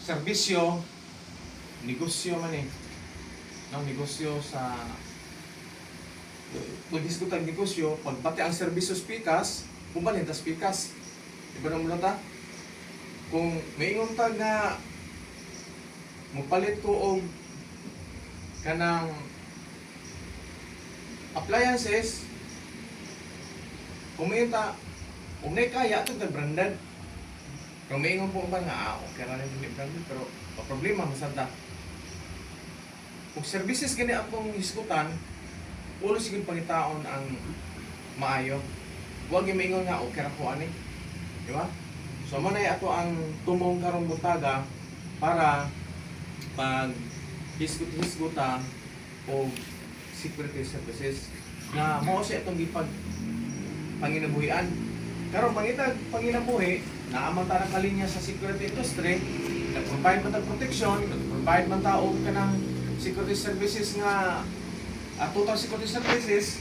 serbisyo, negosyo man eh. No, negosyo sa pagdiskutan negosyo, pagbati ang serbisyo pikas, kumpanya tas pikas. Diba na muna ta? Kung may tag nga mupalit ko og kanang appliances, kung may ta, kung may kaya ito na branded. Kung may po ba nga, okay na rin hindi branded, pero problema masanda. Kung services gani akong hiskutan, ulo siguro pangitaon ang maayo. Huwag yung maingon nga, okay ra ko ani. Di ba? So, manay ato ang tumong karong butaga para pag hisguta o security services na mao siya itong gipag panginabuhian. Karon mangitag panginabuhi, naamang ta kalinya sa security industry, nag-provide man tag protection, nag-provide man ta og kanang security services nga total security services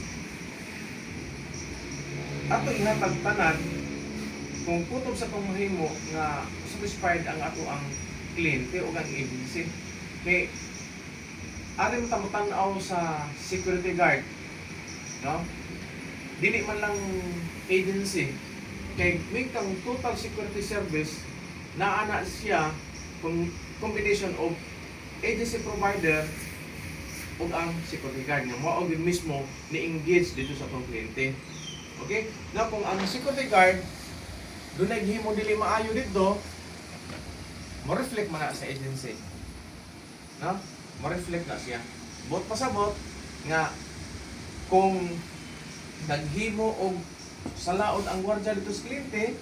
ato ihatag tanan kung kutob sa pamahimo nga satisfied ang ato ang kliyente o ang agency. Kay ari mo tamutanaw sa security guard, no? Dili man lang agency kay may kang total security service na ana siya kung combination of agency provider ug ang security guard nga mao gyud mismo ni-engage dito sa atong kliyente. Okay? Na kung ang security guard dunay gihimo dili maayo dito, mo-reflect man na sa agency. No? Mo-reflect na siya. Bot pasabot nga kung naghimo og salaod ang gwardiya dito sa kliyente,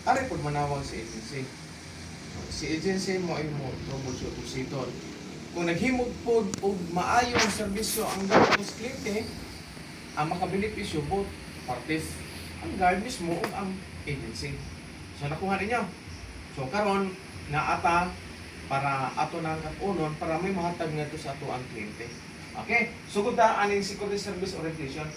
ari pud manawag sa agency. Si agency mo ay mo troubleshoot positor. Kung naghimog po og maayong serbisyo ang guard sa kliyente, ang makabenepisyo both parties, ang guard mismo ug ang agency. So nakuha ninyo. So karon naata para ato nang katunon para may mahatag nga to sa ato ang kliyente. Okay? Sugod ta aning security service orientation.